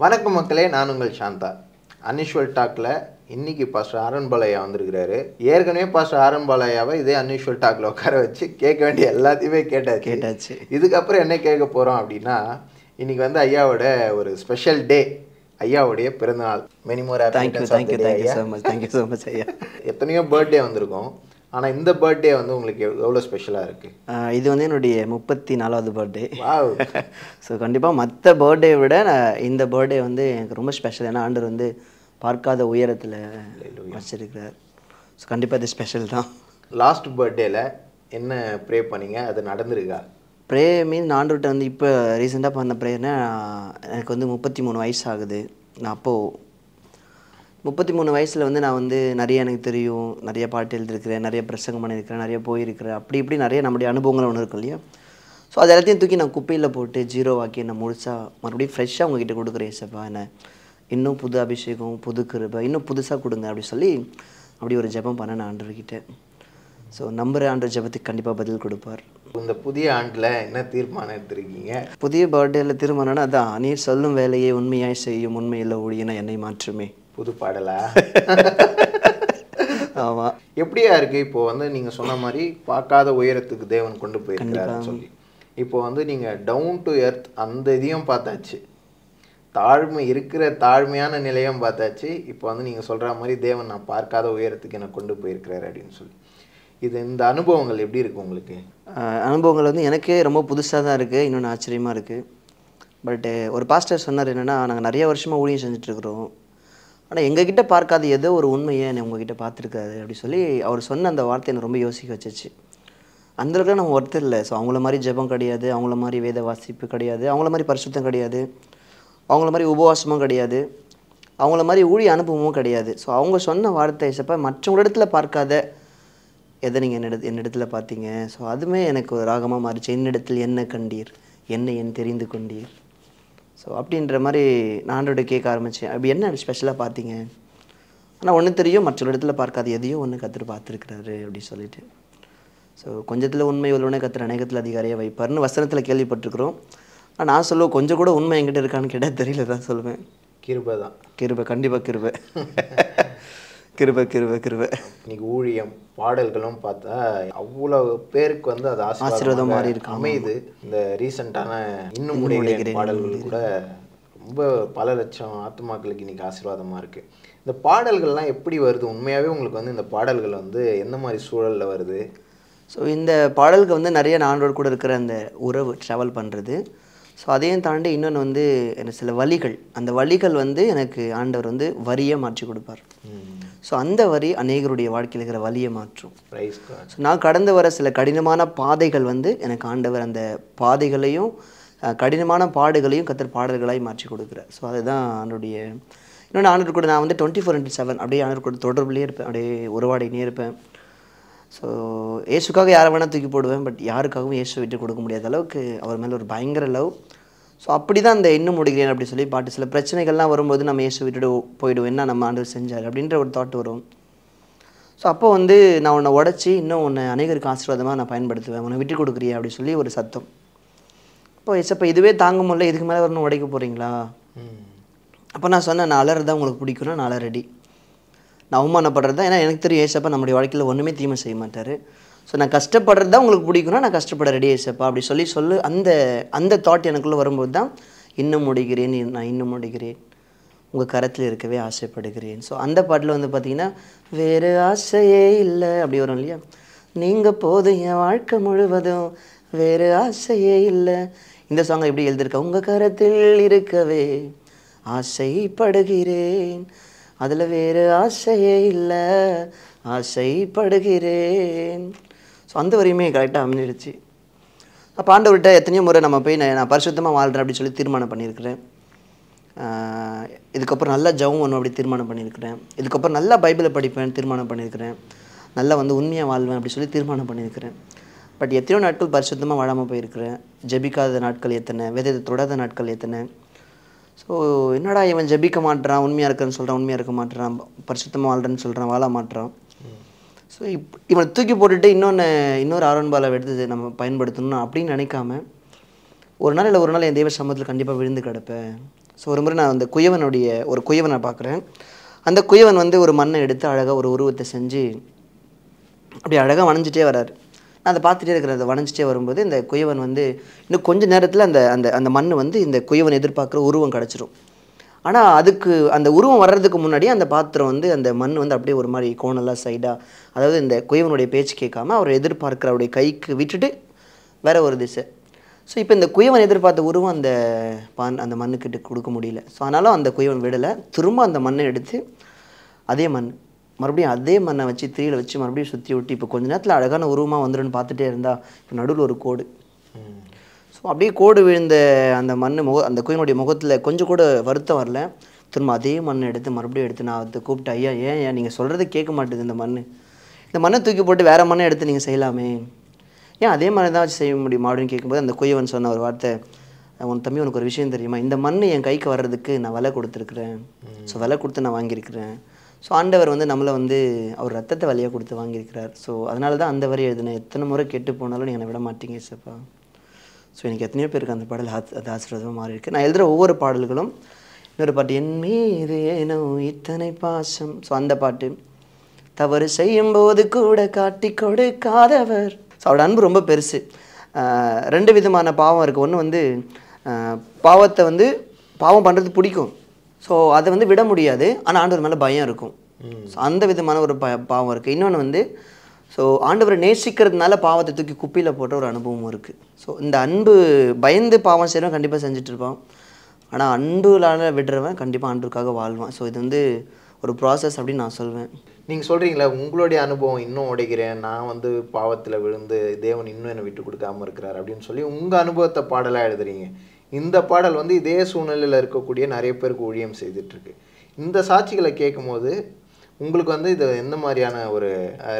வணக்கம் மக்களே, நான் உங்கள் சாந்தா. அன்யூஷுவல் டாக்கில் இன்றைக்கி பாஸ்டர் ஆரன் பாலையா வந்திருக்கிறாரு. ஏற்கனவே பாஸ்டர் ஆரன் பாலையாவை இதே அன்யூஷுவல் டாக்கில் உட்கார வச்சு கேட்க வேண்டிய எல்லாத்தையுமே கேட்டாச்சு. இதுக்கப்புறம் என்ன கேட்க போகிறோம் அப்படின்னா, இன்றைக்கி வந்து ஐயாவோட ஒரு ஸ்பெஷல் டே, ஐயாவுடைய பிறந்தநாள். Many more thank you so much ஐயா. எத்தனையோ பர்த்டே வந்திருக்கும், ஆனால் இந்த பர்த்டே வந்து உங்களுக்கு எவ்வளோ ஸ்பெஷலாக இருக்குது? இது வந்து என்னுடைய 34வது பர்த்டே. ஸோ கண்டிப்பாக மற்ற பர்த்டே விட இந்த பர்த்டே வந்து எனக்கு ரொம்ப ஸ்பெஷல். ஏன்னா ஆண்டவர் வந்து பார்க்காத உயரத்தில் வச்சிருக்கிறார். ஸோ கண்டிப்பாக இது ஸ்பெஷல் தான். லாஸ்ட் பர்த்டேல என்ன ப்ரே பண்ணீங்க? அது நடந்திருக்கா? ப்ரே மீன் ஆண்டவர்கிட்ட வந்து இப்போ ரீசெண்டாக பண்ண ப்ரேயர்னா, எனக்கு வந்து 33 வயசு ஆகுது. நான் அப்போது 33 வயசில் வந்து நான் வந்து நிறைய எனக்கு தெரியும், நிறைய பாட்டு எழுதியிருக்கிறேன், நிறைய பிரசங்கம் பண்ணியிருக்கிறேன், நிறைய போயிருக்கிறேன், அப்படி இப்படி நிறைய நம்முடைய அனுபவங்கள் ஒன்று இருக்கும் இல்லையா. ஸோ அது எல்லாத்தையும் தூக்கி நான் குப்பையில் போட்டு ஜீரோ ஆக்கி நான் முழுசாக மறுபடியும் ஃப்ரெஷ்ஷாக உங்ககிட்ட கொடுக்குறேன். ஏசப்பா என்ன இன்னும் புது அபிஷேகம், புது கிருபை இன்னும் புதுசாக கொடுங்க அப்படி சொல்லி அப்படி ஒரு ஜெபம் பண்ண நான் ஆண்டவர்கிட்ட. ஸோ நம்புகிற ஆண்டவர் ஜெபத்துக்கு கண்டிப்பாக பதில் கொடுப்பார். இந்த புதிய ஆண்டில் என்ன தீர்மானம் எடுத்திருக்கீங்க? புதிய பர்த்டேயில் தீர்மானம்னா அதான், நீர் சொல்லும் வேலையை உண்மையாய் செய்யும், உண்மையில் ஊழியனா என்னை மாற்றுமே. புது பாடலா? ஆமாம். எப்படியா இருக்குது இப்போ வந்து நீங்கள் சொன்ன மாதிரி பார்க்காத உயரத்துக்கு தேவன் கொண்டு போயிருக்கிறாருன்னு சொல்லி, இப்போ வந்து நீங்கள் டவுன் டு எர்த் அந்த இதையும் பார்த்தாச்சு, தாழ்மை இருக்கிற தாழ்மையான நிலையம் பார்த்தாச்சு. இப்போ வந்து நீங்கள் சொல்கிற மாதிரி தேவன் நான் பார்க்காத உயரத்துக்கு என்னை கொண்டு போயிருக்கிறாரு அப்படின்னு சொல்லி, இந்த அனுபவங்கள் எப்படி இருக்குது உங்களுக்கு? அனுபவங்கள் வந்து எனக்கே ரொம்ப புதுசாக தான் இருக்குது, இன்னொன்று ஆச்சரியமாக இருக்குது. பட்டு ஒரு பாஸ்டர் சொன்னார் என்னென்னா, நாங்கள் நிறைய வருஷமாக ஊழியம் செஞ்சிட்ருக்குறோம், ஆனால் எங்ககிட்ட பார்க்காத ஏதோ ஒரு உண்மையை என்னை உங்ககிட்ட பார்த்துருக்காரு அப்படி சொல்லி அவர் சொன்ன அந்த வார்த்தை என்னை ரொம்ப யோசிக்க வச்சிச்சு. அந்தளவுக்கு நம்ம ஒருத்தர் இல்லை. ஸோ அவங்கள மாதிரி ஜெபம் கிடையாது, அவங்கள மாதிரி வேத வாசிப்பு கிடையாது, அவங்கள மாதிரி பரிசுத்தம் கிடையாது, அவங்கள மாதிரி உபவாசமும் கிடையாது, அவங்கள மாதிரி ஊழிய அனுபவமும் கிடையாது. ஸோ அவங்க சொன்ன வார்த்தை ஏசப்பா மற்றவங்களிடத்துல பார்க்காத எதை நீங்கள் என்னிடத்துல பார்த்தீங்க. ஸோ அதுவுமே எனக்கு ஒரு ராகமாக மாறிச்சு. என்னிடத்தில் என்ன கண்டீர், என்னை என் தெரிந்து கொண்டீர். ஸோ அப்படின்ற மாதிரி நான் ஆண்டவர்கிட்ட கேட்க ஆரம்பித்தேன், அப்படி என்ன ஸ்பெஷலாக பார்த்தீங்க? ஆனால் ஒன்று தெரியும், மற்ற இடத்துல பார்க்காது எதையோ ஒன்று கற்றுட்டு பார்த்துருக்குறாரு அப்படி சொல்லிட்டு. ஸோ கொஞ்சத்தில் உண்மை உள்ளவனே கத்துற அநேகத்தில் அதிகாரியாக வைப்பார்னு வசனத்தில் கேள்விப்பட்டிருக்கிறோம். ஆனால் நான் சொல்லுவேன், கொஞ்சம் கூட உண்மை என்கிட்ட இருக்கான்னு கேட்டால் தெரியல தான் சொல்லுவேன். கிருபை தான். கிருபை, கண்டிப்பாக கிருபை. கிருபை கிருபை கிருபை. இன்னைக்கு ஊழியம் பாடல்களும் பார்த்தா அவ்வளோ பேருக்கு வந்து அது ஆசீர்வாதம் மாதிரி இருக்கு, அமையுது. இந்த ரீசெண்டான இன்னும் முடிகிறேன் பாடல்கள் கூட ரொம்ப பல லட்சம் ஆத்துமாக்களுக்கு இன்னைக்கு ஆசீர்வாதமாக இருக்குது. இந்த பாடல்கள்லாம் எப்படி வருது? உண்மையாகவே உங்களுக்கு வந்து இந்த பாடல்கள் வந்து எந்த மாதிரி சூழலில் வருது? ஸோ இந்த பாடலுக்கு வந்து நிறைய ஆண்டவர் கூட இருக்கிற அந்த உறவு ட்ராவல் பண்ணுறது. ஸோ அதையும் தாண்டி இன்னொன்று வந்து எனக்கு சில வழிகள், அந்த வழிகள் வந்து எனக்கு ஆண்டவர் வந்து வரியை மாற்றி கொடுப்பார். ஸோ அந்த வரி அநேகருடைய வாழ்க்கையில் இருக்கிற வழியை மாற்றும். ஸோ நான் கடந்து வர சில கடினமான பாதைகள் வந்து எனக்கு ஆண்டவர் அந்த பாதைகளையும் கடினமான பாடுகளையும் கத்தர் பாடல்களாய் மாற்றி கொடுக்குறார். ஸோ அதுதான் ஆண்டருடைய. இன்னொன்று ஆண்டவர் கூட நான் வந்து 24/7 அப்படியே ஆண்டவர் கூட தொடர்புலேயே இருப்பேன், அப்படியே உறவாடினே இருப்பேன். ஸோ இயேசுக்காக யாரை வேணால் தூக்கி போடுவேன், பட் யாருக்காகவும் இயேசு விட்டு கொடுக்க முடியாத அளவுக்கு அவர் மேலே ஒரு பயங்கர லவ். ஸோ அப்படி தான் அந்த இன்னும் முடிகிறேன் அப்படி சொல்லி பாட்டு. சில பிரச்சனைகள்லாம் வரும்போது நம்ம இயேசு விட்டுட்டு போயிடுவோம், என்ன நம்ம ஆண்டவர் செஞ்சார் அப்படின்ற ஒரு தாட் வரும். ஸோ அப்போ வந்து நான் உன்னை உடச்சி இன்னும் உன்னை அநேகருக்கு ஆசீர்வாதமாக நான் பயன்படுத்துவேன், உன்னை விட்டு கொடுக்குறியா அப்படி சொல்லி ஒரு சத்தம். அப்போ ஏசப்பா இதுவே தாங்க முடியல, இதுக்கு மேலே வரணும் உடைக்க போகிறீங்களா? அப்போ நான் சொன்னேன், நான் அலறதான் உங்களுக்கு பிடிக்கும்னா நான் அலறடி, நான் அவமானப்படுறது தான். ஏன்னா எனக்கு தெரியும் ஏசப்பா நம்முடைய வாழ்க்கையில் ஒன்றுமே தீமை செய்ய மாட்டார். ஸோ நான் கஷ்டப்படுறது தான் உங்களுக்கு பிடிக்கும்னா நான் கஷ்டப்பட ரெடி ஏசப்பா அப்படி சொல்லி அந்த தாட் எனக்குள்ளே வரும்போது தான் இன்னும் முடிகிறேன், நான் இன்னும் முடிகிறேன், உங்கள் கரத்தில் இருக்கவே ஆசைப்படுகிறேன். ஸோ அந்த பாட்டில் வந்து பார்த்திங்கன்னா, வேறு ஆசையே இல்லை அப்படி வரும் இல்லையா. நீங்கள் போதும் என் வாழ்க்கை முழுவதும், வேறு ஆசையே இல்லை. இந்த சாங்கை எப்படி எழுதியிருக்கேன், உங்கள் கரத்தில் இருக்கவே ஆசைப்படுகிறேன், அதில் வேறு ஆசையே இல்லை, ஆசைப்படுகிறேன். ஸோ அந்த வரையுமே கரெக்டாக அமைஞ்சிடுச்சு. அப்போ ஆண்டவர்கிட்ட எத்தனையோ முறை நம்ம போய் நான் பரிசுத்தமாக வாழ்கிறேன் அப்படி சொல்லி தீர்மானம் பண்ணியிருக்கிறேன். இதுக்கப்புறம் நல்லா ஜெபம் பண்ணுவேன் அப்படி தீர்மானம் பண்ணியிருக்கிறேன். இதுக்கப்புறம் நல்லா பைபிளை படிப்பேன் தீர்மானம் பண்ணியிருக்கிறேன். நல்லா வந்து உண்மையாக வாழ்வேன் அப்படி சொல்லி தீர்மானம் பண்ணியிருக்கிறேன். பட் எத்தனையோ நாட்கள் பரிசுத்தமாக வாழாமல் போயிருக்கிறேன். ஜெபிக்காத நாட்கள் எத்தனை, வேதத்தை தொடாத நாட்கள் எத்தனை. ஸோ என்னடா இவன் ஜெபிக்க மாட்டான், உண்மையாக இருக்கிறன்னு சொல்கிறான், உண்மையாக இருக்க மாட்டான், பரிசுத்தமாக வாழ்கிறேன்னு சொல்கிறான், வாழ மாட்டான். ஸோ இவனை தூக்கி போட்டுட்டு இன்னொரு ஆரோன் பாலை எடுத்து நம்ம பயன்படுத்தணும் அப்படின்னு நினைக்காம, ஒரு நாள் இல்லை ஒரு நாள் என் தெய்வ சமூகத்தில் கண்டிப்பாக விழுந்து கிடப்பேன். ஸோ ஒரு முறை நான் அந்த குயவனுடைய ஒரு குயவனை பார்க்குறேன். அந்த குயவன் வந்து ஒரு மண்ணை எடுத்து அழகாக ஒரு உருவத்தை செஞ்சு அப்படி அழகாக வணைஞ்சிட்டே வராரு. நான் அதை பார்த்துட்டே இருக்கிறேன். அதை வணைஞ்சிட்டே வரும்போது இந்த குயவன் வந்து இன்னும் கொஞ்சம் நேரத்தில் அந்த அந்த அந்த மண் வந்து இந்த குயவன் எதிர்பார்க்குற உருவம் கிடச்சிரும். ஆனால் அதுக்கு அந்த உருவம் வர்றதுக்கு முன்னாடி அந்த பாத்திரம் வந்து அந்த மண் வந்து அப்படியே ஒரு மாதிரி கோணலாக சைடாக, அதாவது இந்த குயவனுடைய பேச்சு கேட்காம அவர் எதிர்பார்க்குற அவருடைய கைக்கு விட்டுட்டு வேற ஒரு திசை. ஸோ இப்போ இந்த குயவன் எதிர்பார்த்த உருவம் அந்த மண்ணுக்கிட்ட கொடுக்க முடியல. ஸோ அதனால அந்த குயவன் விடலை. திரும்ப அந்த மண்ணை எடுத்து அதே மறுபடியும் அதே மண்ணை வச்சு திரியில் வச்சு மறுபடியும் சுற்றி விட்டு இப்போ கொஞ்ச நேரத்தில் அழகான உருவமாக வந்துடுன்னு பார்த்துட்டே இருந்தால் இப்போ நடுவில் ஒரு கோடு. ஸோ அப்படியே கோடு விழுந்த அந்த அந்த குயவனுடைய முகத்தில் கொஞ்சம் கூட வருத்தம் வரல. திரும்ப அதே மண்ணை எடுத்து மறுபடியும் எடுத்து நான் அதை கூப்பிட்டு, ஐயா ஏன் நீங்கள் சொல்கிறது கேட்க மாட்டேது, இந்த மண்ணை தூக்கி போட்டு வேறு மண்ணை எடுத்து நீங்கள் செய்யலாமே, ஏன் அதே மாதிரி தான் வச்சு செய்ய முடியுமா அப்படின்னு கேட்கும்போது அந்த குயவன் சொன்ன ஒரு வார்த்தை, உன் தம்பி உனக்கு ஒரு விஷயம் தெரியுமா, இந்த மண் என் கைக்கு வர்றதுக்கு நான் விலை கொடுத்துருக்குறேன். ஸோ விலை கொடுத்து நான் வாங்கியிருக்கிறேன். ஸோ ஆண்டவர் வந்து நம்மளை வந்து அவர் ரத்தத்தை விலையாக கொடுத்து வாங்கியிருக்கிறார். ஸோ அதனால தான் அந்த வரி எழுதினேன், எத்தனை முறை கெட்டு போனாலும் நீங்கள் என்னை விட மாட்டீங்க ஏசப்பா. ஸோ எனக்கு எத்தனையோ பேருக்கு அந்த பாடல் அது ஆசீர்வாதமாக மாறி இருக்கு. நான் எழுதுகிற ஒவ்வொரு பாடல்களும் இன்னொரு பாட்டு, என் மீது ஏனோ இத்தனை பாசம். ஸோ அந்த பாட்டு, தவறு செய்யும்போது கூட காட்டி கொடுக்காதவர். ஸோ அவரோட அன்பு ரொம்ப பெருசு. ரெண்டு விதமான பாவம் இருக்குது. ஒன்று வந்து பாவத்தை வந்து பாவம் பண்ணுறது பிடிக்கும், ஸோ அதை வந்து விட முடியாது, ஆனால் ஆண்டவர் மேலே பயம் இருக்கும். ஸோ அந்த விதமான ஒரு பாவம் இருக்குது. இன்னொன்று வந்து ஸோ ஆண்டவரை நேசிக்கிறதுனால பாவத்தை தூக்கி குப்பையில் போட்ட ஒரு அனுபவமும் இருக்குது. ஸோ இந்த அன்பு பயந்து பாவம் செய்கிறவன் கண்டிப்பாக செஞ்சுட்ருப்பான், ஆனால் அன்புலால் விடுறவன் கண்டிப்பாக ஆண்டவருக்காக வாழ்வான். ஸோ இது வந்து ஒரு ப்ராசஸ் அப்படின்னு நான் சொல்வேன். நீங்கள் சொல்கிறீங்களா உங்களுடைய அனுபவம் இன்னும் உடைக்கிறேன், நான் வந்து பாவத்தில் விழுந்து தேவன் இன்னும் என்னை விட்டு கொடுக்காமல் இருக்கிறார் அப்படின்னு சொல்லி உங்கள் அனுபவத்தை பாடலாக எழுதுறீங்க. இந்த பாடல் வந்து இதே சூழ்நிலையில் இருக்கக்கூடிய நிறைய பேருக்கு ஊழியம் செய்துட்ருக்கு. இந்த சாட்சிகளை கேட்கும் போது உங்களுக்கு வந்து இது எந்த மாதிரியான ஒரு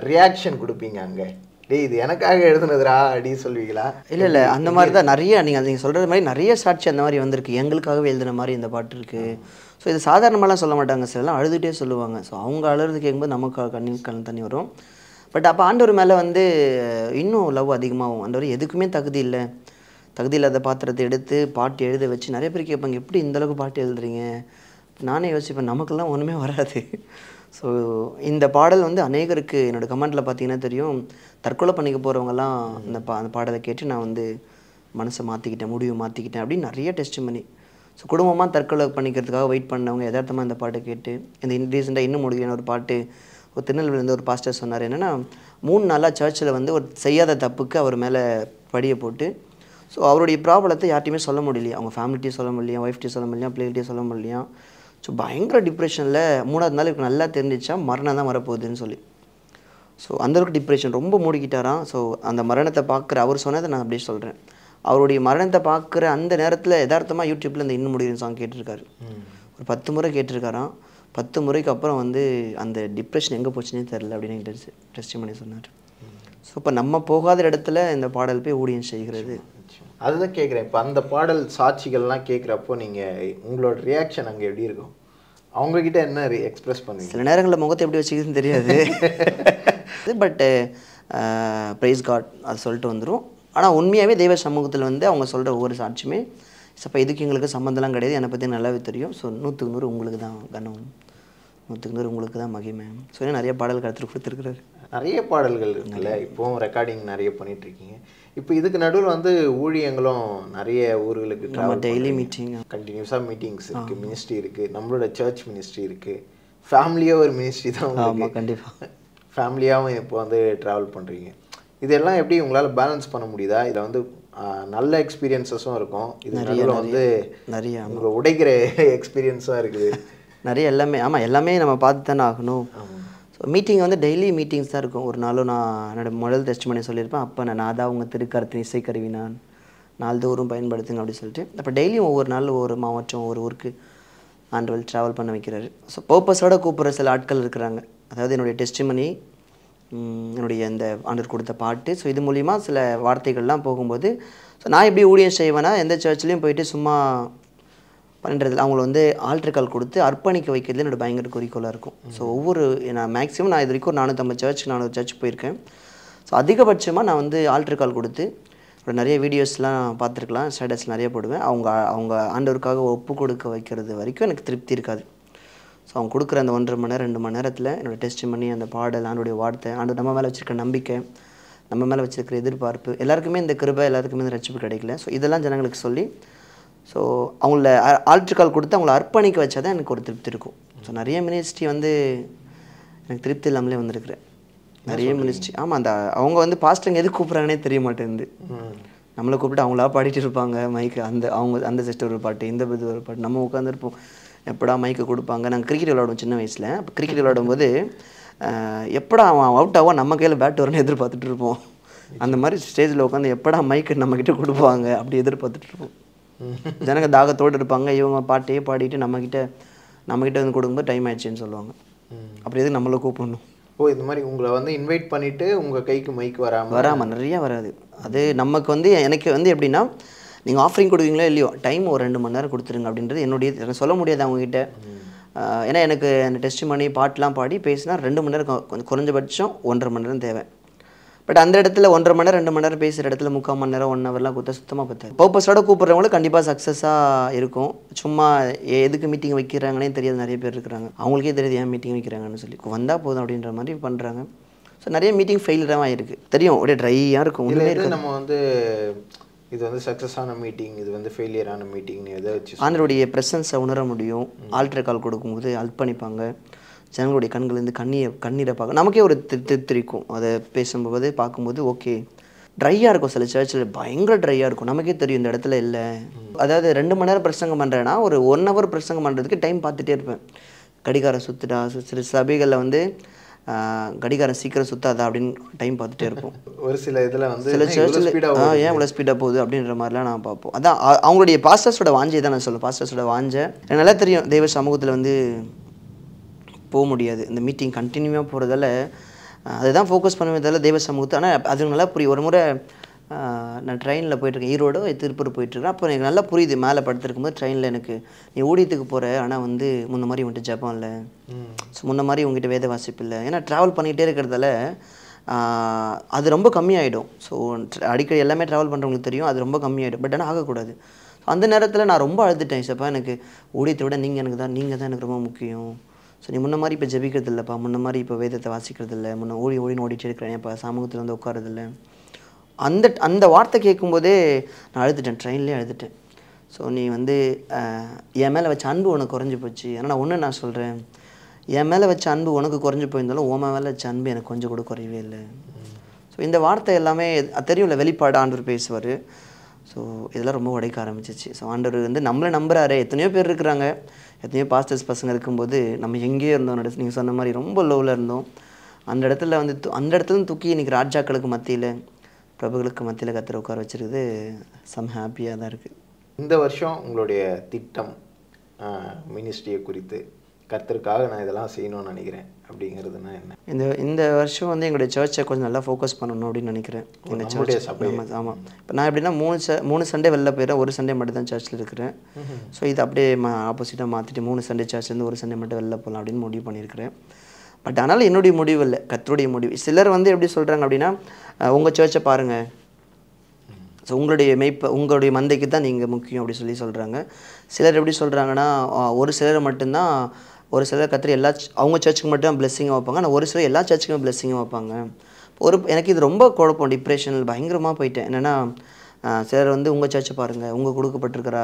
ரியாக்ஷன் கொடுப்பீங்க? அங்கே டேய் இது எனக்காக எழுதுனதுரா அப்படின்னு சொல்லுவீங்களா? இல்லை அந்த மாதிரி தான் நிறைய நீங்கள் சொல்கிற மாதிரி நிறைய சாட்சி அந்த மாதிரி வந்திருக்கு. எங்களுக்காகவே எழுதுன மாதிரி இந்த பாட்டு இருக்குது. ஸோ இது சாதாரணமாலாம் சொல்ல மாட்டாங்க, சிலலாம் அழுதுகிட்டே சொல்லுவாங்க. ஸோ அவங்க அழுது கேட்கும்போது நமக்கு கண் தண்ணி வரும். பட் அப்போ ஆண்டவர் மேலே வந்து இன்னும் லவ் அதிகமாகும். ஆண்டவர் எதுக்குமே தகுதி இல்லாத பாத்திரத்தை எடுத்து பாட்டு எழுத வச்சு நிறைய பேர் கேட்பாங்க, எப்படி இந்தளவுக்கு பாட்டு எழுதுறீங்க? நானே யோசிப்பேன், நமக்கெல்லாம் ஒன்றுமே வராது. ஸோ இந்த பாடல் வந்து அநேகருக்கு என்னோடய கமெண்ட்டில் பார்த்தீங்கன்னா தெரியும், தற்கொலை பண்ணிக்க போகிறவங்கலாம் அந்த பாடலை கேட்டு நான் வந்து மனசை மாற்றிக்கிட்டேன் அப்படின்னு நிறைய டெஸ்ட் பண்ணி. ஸோ குடும்பமாக தற்கொலை பண்ணிக்கிறதுக்காக வெயிட் பண்ணவங்க யதார்த்தமாக இந்த பாட்டை கேட்டு, இந்த ரீசெண்டாக இன்னும் முடிக்கிற ஒரு பாட்டு ஒரு திருநெல்வேலியிலேருந்து ஒரு பாஸ்டர் சொன்னார், என்னென்னா 3 நாளாக சர்ச்சில் வந்து ஒரு செய்யாத தப்புக்கு அவர் மேலே படியை போட்டு, ஸோ அவருடைய ப்ராப்ளத்தை யார்ட்டையுமே சொல்ல முடியலையா, அவங்க ஃபேமிலிட்டையும் சொல்ல முடியலையா, ஒய்ஃப்ட்டையும் சொல்ல முடியலையா, பிள்ளைகிட்டையும் சொல்ல முடியலையா. ஸோ பயங்கர டிப்ரெஷனில் 3ஆவது நாள் இவருக்கு நல்லா தெரிஞ்சிச்சா மரணம் தான் வரப்போகுதுன்னு சொல்லி. ஸோ அந்தளவுக்கு டிப்ரெஷன் ரொம்ப மூடிக்கிட்டாராம். ஸோ அந்த மரணத்தை பார்க்குற அவர் சொன்னதை நான் அப்படியே சொல்கிறேன். அவருடைய மரணத்தை பார்க்குற அந்த நேரத்தில் யதார்த்தமாக யூடியூப்பில் இந்த இன்னும் முடிகிற சாங் கேட்டிருக்காரு. ஒரு 10 முறை கேட்டிருக்காராம். 10 முறைக்கு அப்புறம் வந்து அந்த டிப்ரெஷன் எங்கே போச்சுன்னே தெரில அப்படின்னு டெஸ்ட் பண்ணி சொன்னார். ஸோ இப்போ நம்ம போகாத இடத்துல இந்த பாடல் போய் ஊழியம் செய்கிறது. அதுதான் கேட்குறேன். இப்போ அந்த பாடல் சாட்சிகள்லாம் கேட்குறப்போ நீங்கள் உங்களோட ரியாக்ஷன் அங்கே எப்படி இருக்கும்? அவங்கக்கிட்ட என்ன எக்ஸ்பிரஸ் பண்ணுவீங்க? சில நேரங்களில் முகத்தை எப்படி வச்சுக்கிறதுன்னு தெரியாது. பட்டு ப்ரைஸ் காட் அது சொல்லிட்டு வந்துடும். ஆனால் உண்மையாகவே தெய்வ சமூகத்தில் வந்து அவங்க சொல்கிற ஒவ்வொரு சாட்சியுமே, இப்போ இதுக்கு எங்களுக்கு சம்மந்தம்லாம் கிடையாது, என்னை பற்றி நல்லாவே தெரியும். ஸோ 100க்கு 100 உங்களுக்கு தான் கனம், 100க்கு 100 உங்களுக்கு தான் மகிமை. ஸோ நிறைய பாடல்கள் கருத்து கொடுத்துருக்குறாரு. நிறைய பாடல்கள் இருக்குல்ல, இப்போவும் ரெக்கார்டிங் நிறைய பண்ணிகிட்ருக்கீங்க. இப்போ இதுக்கு நடுவில் வந்து ஊழியங்களும் நிறைய ஊர்களுக்கு டெய்லி மீட்டிங், கண்டினியூஸாக மீட்டிங்ஸ் இருக்குது, மினிஸ்ட்ரி இருக்குது, நம்மளோட சர்ச் மினிஸ்ட்ரி இருக்குது, ஃபேமிலியாக ஒரு மினிஸ்ட்ரி தான். ஆமாம், கண்டிப்பாக ஃபேமிலியாகவும் இப்போ வந்து ட்ராவல் பண்ணுறீங்க. இதெல்லாம் எப்படி உங்களால் பேலன்ஸ் பண்ண முடியுதா? இதில் வந்து நல்ல எக்ஸ்பீரியன்ஸஸும் இருக்கும், இது நடுவில் வந்து நிறைய உங்களை உடைக்கிற எக்ஸ்பீரியன்ஸும் இருக்குது நிறைய. எல்லாமே நம்ம பார்த்து தானே ஆகணும். ஸோ மீட்டிங் வந்து டெய்லி மீட்டிங்ஸ் தான் இருக்கும். ஒரு நாளும் நான் என்னோடய முதல் டெஸ்ட் பண்ணி சொல்லியிருப்பேன், அப்போ நான் தான் உங்கள் திருக்கரத்தின் இசைக்கருவி நான் நாள்தோறும் பயன்படுத்துங்க அப்படின்னு சொல்லிட்டு. அப்போ டெய்லியும் ஒவ்வொரு நாள் ஒவ்வொரு மாவட்டம் ஒவ்வொரு ஊருக்கு ஆண்டவர் ட்ராவல் பண்ண வைக்கிறாரு. ஸோ பர்பஸோடு கூப்பிட்ற சில ஆட்கள் இருக்கிறாங்க. அதாவது என்னுடைய டெஸ்டிமனி, என்னுடைய இந்த ஆண்டவர் கொடுத்த பாட்டு, ஸோ இது மூலிமா சில வார்த்தைகள்லாம் போகும்போது, ஸோ நான் எப்படி ஊழியம் செய்வேன்னா, எந்த சர்ச்லேயும் போயிட்டு சும்மா பண்ணுறதில்ல, அவங்கள வந்து ஆல்டர் கால் கொடுத்து அர்ப்பணிக்க வைக்கிறது என்னோடய பயங்கர குறிக்கோளாக இருக்கும். ஸோ நான் மேக்ஸிமம் நான் இது வரைக்கும் 450 சர்ச் போயிருக்கேன். ஸோ அதிகபட்சமாக நான் வந்து ஆல்டர் கால் கொடுத்து அப்புறம் நிறைய வீடியோஸ்லாம் பார்த்துருக்கலாம், ஸ்டேட்டஸ் நிறைய போடுவேன். அவங்க அவங்க ஆண்டவருக்காக ஒப்பு கொடுக்க வைக்கிறது வரைக்கும் எனக்கு திருப்தி இருக்காது. ஸோ அவங்க கொடுக்குற அந்த 1.5 மணி நேரம் 2 மணி நேரத்தில் என்னோடய டெஸ்டிமனி, அந்த பாடல், ஆண்டோடைய வார்த்தை, ஆண்டு நம்ம மேலே வச்சுருக்க நம்பிக்கை, நம்ம மேலே வச்சுருக்கிற எதிர்பார்ப்பு, எல்லாருக்குமே இந்த கிருபை, எல்லாருக்குமே இந்த ரட்சிப்பு கிடைக்கல. ஸோ இதெல்லாம் ஜனங்களுக்கு சொல்லி ஸோ அவங்கள ஆல்டர் கால் கொடுத்து அவங்கள அர்ப்பணிக்க வச்சா தான் எனக்கு ஒரு திருப்தி இருக்கும். ஸோ நிறைய மினிஸ்ட்ரி வந்து எனக்கு திருப்தி இல்லாமலே வந்திருக்கிறேன். நிறைய மினிஸ்ட்ரி ஆமாம், அந்த அவங்க வந்து பாஸ்டருங்க எது கூப்பிட்றாங்கன்னே தெரிய மாட்டேங்குது. நம்மளை கூப்பிட்டு அவங்களா பாடிட்டு இருப்பாங்க மைக்கு, அவங்க அந்த சிஸ்டர் ஒரு பாட்டு, இந்த இது ஒரு பாட்டு, நம்ம உட்காந்துருப்போம் எப்படா மைக்கு கொடுப்பாங்க. நாங்கள் கிரிக்கெட் விளையாடுவோம் சின்ன வயசில். அப்போ கிரிக்கெட் விளையாடும்போது எப்படா அவன் அவுட் ஆகும் நம்ம கையில் பேட் வரணும்னு எதிர்பார்த்துட்டு இருப்போம். அந்த மாதிரி ஸ்டேஜில் உட்காந்து எப்படா மைக்கு நம்மக்கிட்ட கொடுப்பாங்க அப்படி எதிர்பார்த்துட்டு இருப்போம். ஜனங்க தாகத்தோடு இருப்பாங்க, இவங்க பாட்டையே பாடிட்டு நம்மக்கிட்ட வந்து கொடுக்கும்போது டைம் ஆயிடுச்சுன்னு சொல்லுவாங்க. அப்படி எதுக்கு நம்மளை கூப்பிடணும்? இந்த மாதிரி உங்களை வந்து இன்வைட் பண்ணிவிட்டு உங்கள் கைக்கு மைக் வராமல் நிறையா வராது. அது நமக்கு வந்து எனக்கு வந்து எப்படின்னா, நீங்கள் ஆஃபரிங் கொடுக்குறீங்களோ இல்லையோ, டைம் ஒரு 2 மணி நேரம் கொடுத்துருங்க அப்படின்றது எனக்கு சொல்ல முடியாது அவங்ககிட்ட. ஏன்னா எனக்கு அந்த டெஸ்டிமனி பாட்டெலாம் பாடி பேசினா 2 மணி நேரம், கொஞ்சம் குறைஞ்சபட்சம் 1.5 மணி நேரம் தேவை. பட் அந்த இடத்துல 1.5 மணி நேரம் 2 மணி நேரம் பேசுகிற இடத்துல 3/4 மணி நேரம் 1 ஹவர்லாம் கொடுத்தா சுத்தமாக பத்தாது. பர்பஸோட கூப்பிட்றவங்களும் கண்டிப்பாக சக்ஸஸாக இருக்கும். சும்மா எதுக்கு மீட்டிங் வைக்கிறாங்கன்னே தெரியாது நிறைய பேர் இருக்கிறாங்க. அவங்களுக்கே தெரியாது ஏன் மீட்டிங் வைக்கிறாங்கன்னு சொல்லி, வந்தால் போதும் அப்படின்ற மாதிரி பண்ணுறாங்க. ஸோ நிறைய மீட்டிங் ஃபெயிலியராக ஆகிருக்கு. தெரியும் அப்படியே ட்ரையாக இருக்கும். நம்ம வந்து இது வந்து சக்ஸஸான மீட்டிங், இது வந்து ஃபெயிலியரான மீட்டிங் எதை வச்சு ஆண்டருடைய ப்ரெசன்ஸை உணர முடியும். ஆல்டர் கால் கொடுக்கும்போது அர்ப்பணிப்பாங்க. ஜனங்களுடைய கண்கள்லேருந்து கண்ணீரை பார்க்க நமக்கே ஒரு திருப்தி இருக்கும். அதை பேசும்போது பார்க்கும்போது ஓகே. ட்ரையாக இருக்கும், சில சர்ச்சில் பயங்கர ட்ரையாக இருக்கும். நமக்கே தெரியும் இந்த இடத்துல இல்லை. அதாவது 2 மணி நேரம் பிரசங்கம் பண்ணுறேன்னா ஒரு 1 ஹவர் பிரசங்கம் பண்ணுறதுக்கு டைம் பார்த்துட்டே இருப்பேன். கடிகாரம் சுற்றுடா, சில சபைகளில் வந்து கடிகாரம் சீக்கிரம் சுத்தாதா அப்படின்னு டைம் பார்த்துட்டே இருப்போம். ஒரு சில இதில் வந்து சில சர்ச்சில் ஏன் இவ்வளோ ஸ்பீடாக போகுது அப்படின்ற மாதிரிலாம் நான் பார்ப்போம். அதான் அவங்களுடைய பாஸ்டர்ஸோட வாஞ்சை தான் நான் சொல்லுவேன். பாஸ்டர்ஸோட வாஞ்சை எனக்கு நல்லா தெரியும். தெய்வ சமூகத்தில் வந்து போக முடியாது. இந்த மீட்டிங் கண்டினியூவாக போகிறதால அதுதான் ஃபோக்கஸ் பண்ணுவதால தெய்வ சமூகத்தை. ஆனால் அது நல்லா புரியும். ஒரு முறை நான் ட்ரெயினில் போயிட்டுருக்கேன், ஈரோடு திருப்பூர் போயிட்டுருக்கேன். அப்போ எனக்கு நல்லா புரியுது. மேலே படுத்துருக்கும்போது ட்ரெயினில் எனக்கு, நீ ஊழியத்துக்கு போகிற, ஆனால் வந்து முன்ன மாதிரி உங்கள்கிட்ட ஜபம் இல்லை, ஸோ முன்ன மாதிரி உங்கள்கிட்ட வேத வாசிப்பு இல்லை. ஏன்னா ட்ராவல் பண்ணிகிட்டே இருக்கிறதால அது ரொம்ப கம்மியாயிடும். ஸோ அடிக்கடி எல்லாமே ட்ராவல் பண்ணுறவங்களுக்கு தெரியும், அது ரொம்ப கம்மியாயிடும். பட் ஆனால் ஆகக்கூடாது. அந்த நேரத்தில் நான் ரொம்ப அழுதுட்டேன். சப்பா எனக்கு ஊழியத்தை விட நீங்கள் தான் எனக்கு ரொம்ப முக்கியம். ஸோ நீ முன்ன மாதிரி இப்போ ஜெபிக்கிறது இல்லைப்பா, முன்ன மாதிரி இப்போ வேதத்தை வாசிக்கிறது இல்லை, முன்ன ஓடின்னு ஓடிட்டு இருக்கிறேன், இப்போ சமூகத்தில் வந்து உட்காரதில்லை. அந்த வார்த்தை கேட்கும்போதே நான் அழுதுட்டேன், ட்ரெயின்லேயே அழுதுட்டேன். ஸோ நீ வந்து என் மேலே வச்ச அன்பு உனக்கு குறைஞ்சி போச்சு. ஆனால் நான் சொல்கிறேன், என் மேலே வச்ச அன்பு உனக்கு குறைஞ்சி போயிருந்தாலும் உன் மேலே வச்ச அன்பு எனக்கு கொஞ்சம் கூட குறையவே இல்லை. ஸோ இந்த வார்த்தை எல்லாமே தெரியும்ல, வெளிப்பாடு ஆண்டவர் பேசுவார். ஸோ இதெல்லாம் ரொம்ப உடைக்க ஆரம்பிச்சிச்சு. ஸோ ஆண்டவர் வந்து நம்மளை நம்புறாரு. எத்தனையோ பேர் இருக்கிறாங்க, எத்தனையோ பாஸ்டர்ஸ் பசங்க இருக்கும்போது நம்ம எங்கேயோ இருந்தோம், நீங்கள் சொன்ன மாதிரி ரொம்ப லோவில் இருந்தோம். அந்த இடத்துல வந்து அந்த இடத்துல தூக்கி இன்றைக்கி ராஜாக்களுக்கு மத்தியில், பிரபுகளுக்கு மத்தியில் கத்திர உட்கார வச்சுருக்குது. சம் ஹாப்பியாக தான் இருக்குது. இந்த வருஷம் உங்களுடைய திட்டம் மினிஸ்ட்ரியை குறித்து, கர்த்தருக்காக நான் இதெல்லாம் செய்யணும்னு நினைக்கிறேன் அப்படிங்கிறதுனா என்ன? இந்த வருஷம் வந்து எங்களுடைய சர்ச்சை கொஞ்சம் நல்லா ஃபோக்கஸ் பண்ணணும் அப்படின்னு நினைக்கிறேன். எங்கள் சர்ச் ஆமாம். இப்போ நான் எப்படின்னா 3 சண்டே வெளில போயிடுறேன், 1 சண்டே மட்டும் தான் சர்ச்சில் இருக்கிறேன். ஸோ இது அப்படியே ஆப்போசிட்டாக மாற்றிட்டு 3 சண்டே சர்ச்லேருந்து 1 சண்டே மட்டும் வெளில போகலாம் அப்படின்னு முடிவு பண்ணியிருக்கிறேன். பட் அதனால் என்னுடைய முடிவு இல்லை, கர்த்தருடைய முடிவு. சிலர் வந்து எப்படி சொல்கிறாங்க அப்படின்னா, உங்கள் சர்ச்சை பாருங்கள், ஸோ உங்களுடைய மந்தைக்கு தான் நீங்கள் முக்கியம் அப்படி சொல்கிறாங்க. சிலர் எப்படி சொல்கிறாங்கன்னா, ஒரு சிலர் மட்டும்தான், ஒரு சிலர் கர்த்தர் அவங்க சர்ச்சுக்கு மட்டும் தான் பிளெஸ்ஸிங்காக வைப்பாங்க, ஆனால் ஒரு சிலர் எல்லா சர்ச்சுக்கும் பிளெஸ்ஸிங்காக வைப்பாங்க. எனக்கு இது ரொம்ப குழப்பம், டிப்ரெஷனில் பயங்கரமாக போயிட்டேன். என்னென்னா சிலர் வந்து உங்கள் சர்ச்சை பாருங்கள், உங்கள் கொடுக்கப்பட்டிருக்கிற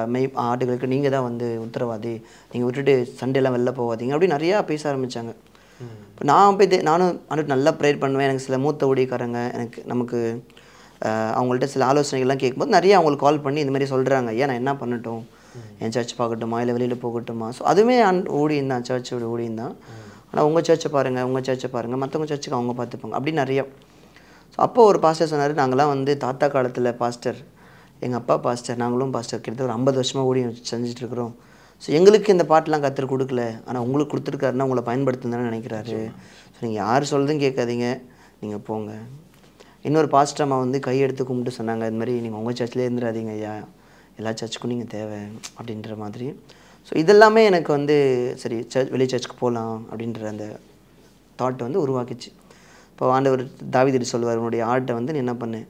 ஆடுகளுக்கு நீங்கள் தான் வந்து உத்தரவாதி, நீங்கள் விட்டுட்டு சண்டேலாம் வெளில போகாதீங்க அப்படி நிறையா பேச ஆரம்பித்தாங்க. இப்போ நானும் நல்லா ப்ரேயர் பண்ணுவேன். எனக்கு சில மூத்த ஊழியக்காரங்க நமக்கு அவங்கள்ட்ட சில ஆலோசனைகள்லாம் கேட்கும்போது நிறைய அவங்களுக்கு கால் பண்ணி இந்த மாதிரி சொல்கிறாங்க, ஏன் நான் என்ன பண்ணட்டும், என் சர்ச் பார்க்கட்டுமா இல்லை வெளியில் போகட்டுமா. ஸோ அதுவுமே ஊழியம் தான், சர்ச்சோட ஊழியம் தான். ஆனால் உங்கள் சர்ச்சை பாருங்கள், மற்றவங்க சர்ச்சுக்கு அவங்க பார்த்துப்பாங்க அப்படி நிறையா. ஸோ அப்போ ஒரு பாஸ்டர் சொன்னார், நாங்களாம் வந்து தாத்தா காலத்தில் பாஸ்டர், எங்கள் அப்பா பாஸ்டர், நாங்களும் பாஸ்டர், கிட்டத்தட்ட ஒரு 50 வருஷமாக ஊழியம் செஞ்சிட்ருக்குறோம். ஸோ எங்களுக்கு இந்த பாட்டெலாம் கர்த்தர் கொடுக்கல, ஆனால் உங்களுக்கு கொடுத்துருக்காருன்னா உங்களை பயன்படுத்துன்னு நினைக்கிறாரு. ஸோ நீங்கள் யார் சொல்கிறதும் கேட்காதீங்க, நீங்கள் போங்க. இன்னொரு பாஸ்டர் அம்மா வந்து கையெடுத்து கும்பிட்டு சொன்னாங்க, இது மாதிரி நீங்கள் உங்கள் சர்ச்சிலே இருந்துடாதீங்க ஐயா, எல்லா சர்ச்சுக்கும் நீங்கள் தேவை அப்படின்ற மாதிரி. ஸோ இதெல்லாமே எனக்கு வந்து சரி வெளி சர்ச்சுக்கு போகலாம் அப்படின்ற அந்த தாட் வந்து உருவாக்கிச்சு. இப்போ ஆண்டவர் தாவீது சொல்லுவார், உன்னுடைய ஆட்டை வந்து நீ என்ன பண்ணு,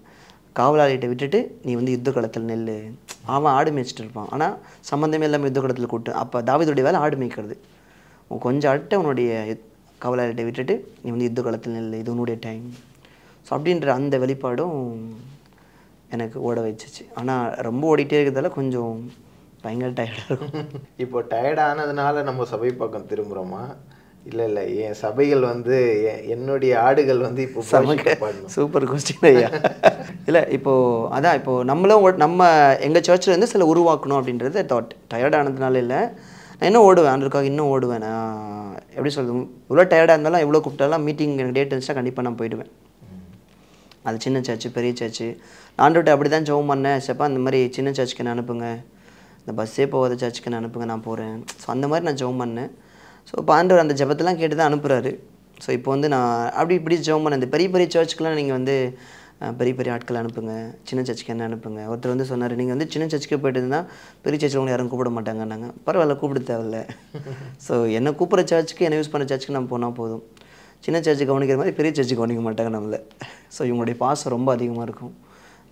காவலாளிகிட்ட விட்டுட்டு நீ வந்து யுத்த களத்தில் நெல். அவன் ஆடு மேய்ச்சிட்டு இருப்பான், ஆனால் சம்மந்தமே இல்லாமல் யுத்த களத்தில் கூட்டு. அப்போ தாவீதுடைய வேலை ஆடு மேய்க்கிறது. கொஞ்சம் அட்டை உன்னுடைய காவலாளிகிட்ட விட்டுட்டு நீ வந்து யுத்த களத்தில் நெல், இது உன்னுடைய டைம். ஸோ அப்படின்ற அந்த வெளிப்பாடும் எனக்கு ஓட வச்சிச்சு. ஆனால் ரொம்ப ஓடிட்டே இருக்கிறதால கொஞ்சம் பயங்கர டயர்டாக இருக்கும். இப்போ டயர்டானதுனால நம்ம சபை பக்கம் திரும்புகிறோமா? இல்லை என் சபைகள் வந்து என்னுடைய ஆடுகள் வந்து இப்போ சூப்பர் கொஸ்டின் ஐயா. இல்லை இப்போது அதான் இப்போது நம்மளும் நம்ம எங்கள் சர்ச்சில் இருந்து சில உருவாக்கணும் அப்படின்றது தாட். டயர்டானதுனால இல்லை, நான் இன்னும் ஓடுவேன், ஆண்டவருக்காக இன்னும் ஓடுவேன். நான் எப்படி சொல்கிறது, இவ்வளோ டயர்டாக இருந்தாலும் எவ்வளோ கூப்பிட்டாலும் மீட்டிங் எனக்கு டேட் இருந்துச்சுன்னா கண்டிப்பாக நான் போயிடுவேன். அது சின்ன சர்ச்சு பெரிய சர்ச்சு. ஆண்டவர்கிட்ட அப்படி தான் ஜெபம் பண்ணேன், செப்பா இந்த மாதிரி சின்ன சர்ச்சுக்கு என்ன அனுப்புங்க, இந்த பஸ்ஸே போகாத சர்ச்சுக்கு என்ன அனுப்புங்க, நான் போகிறேன். ஸோ அந்த மாதிரி நான் ஜெபம் பண்ணேன். ஸோ இப்போ ஆண்டவர் அந்த ஜெபத்தெல்லாம் கேட்டு தான் அனுப்புகிறாரு. ஸோ இப்போ வந்து நான் அப்படி இப்படி ஜெபம் பண்ணேன். இந்த பெரிய பெரிய சர்ச்சுக்கெலாம் நீங்கள் வந்து பெரிய பெரிய ஆட்களை அனுப்புங்க, சின்ன சர்ச்சுக்கு என்ன அனுப்புங்க. ஒருத்தர் வந்து சொன்னார், நீங்கள் வந்து சின்ன சர்ச்சுக்கே போயிட்டு இருந்தால் பெரிய சர்ச்சில் உங்களை யாரும் கூப்பிட மாட்டாங்கன்னாங்க. பரவாயில்ல, கூப்பிட தேவையில்ல. ஸோ என்னை கூப்பிட்ற சர்ச்சுக்கு, என்னை யூஸ் பண்ண சர்ச்சுக்கு நம்ம போனால் போதும். சின்ன சர்ச்சு கவனிக்கிற மாதிரி பெரிய சர்ச்சு கவனிக்க மாட்டாங்க நம்மளை. ஸோ இவங்களுடைய பாசம் ரொம்ப அதிகமாக இருக்கும்.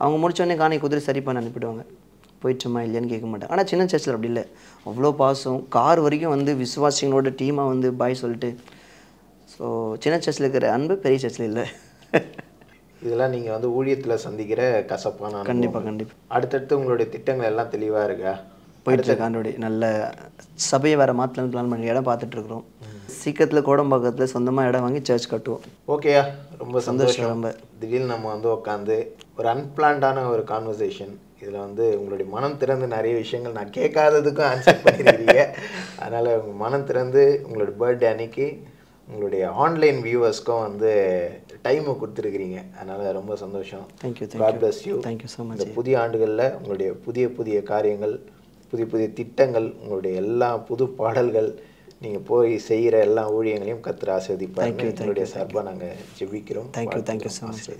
அவங்க முடிச்சோடனே காணி குதிரை சரி பண்ண அனுப்பிடுவாங்க, போயிடுச்சுமா இல்லையான்னு கேட்க மாட்டாங்க. ஆனால் சின்ன சர்ச்சில் அப்படி இல்லை, அவ்வளோ பாசம். கார் வரைக்கும் வந்து விசுவாசிங்களோட டீமாக வந்து பாய் சொல்லிட்டு. ஸோ சின்ன சர்ச்சில் இருக்கிற அன்பு பெரிய சர்ச்சில் இல்லை. இதெல்லாம் நீங்கள் வந்து ஊழியத்தில் சந்திக்கிற கசப்பான. கண்டிப்பாக. அடுத்தடுத்து உங்களுடைய திட்டங்கள் எல்லாம் தெளிவாக இருக்கா? போயிட்டுருக்காண்டோடி நல்ல சபையை வேறு மாற்றலான்னு பிளான் பண்ணி இடம் பார்த்துட்ருக்குறோம். சீக்கிரத்தில் கோடம்பாக்கத்தில் சொந்தமாக இடம் வாங்கி சர்ச் கட்டுவோம். ஓகேயா, ரொம்ப சந்தோஷம். ரொம்ப திடீர்னு நம்ம வந்து உட்காந்து ஒரு அன்பிளான்டான ஒரு கான்வர்சேஷன். இதில் வந்து உங்களுடைய மனம் திறந்து நிறைய விஷயங்கள் நான் கேட்காததுக்கும் ஆன்சர் பண்ணியிருக்கீங்க. அதனால் உங்கள் மனம் திறந்து உங்களோட பர்த்டே அன்னைக்கு உங்களுடைய ஆன்லைன் வியூவர்ஸ்க்கும் வந்து டைமை கொடுத்துருக்கிறீங்க. அதனால் ரொம்ப சந்தோஷம். Thank you. God bless you. Thank you so much. இந்த புதிய ஆண்டுகளில் உங்களுடைய புதிய புதிய காரியங்கள், புதிய புதிய திட்டங்கள், உங்களுடைய எல்லா புது பாடல்கள், நீங்கள் போய் செய்கிற எல்லா ஊழியங்களையும் கர்த்தர் ஆசீர்வதிப்பார். உங்களுடைய சார்பாக நாங்கள் ஜெபிக்கிறோம். Thank you so much.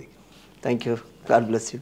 Thank you. God bless you.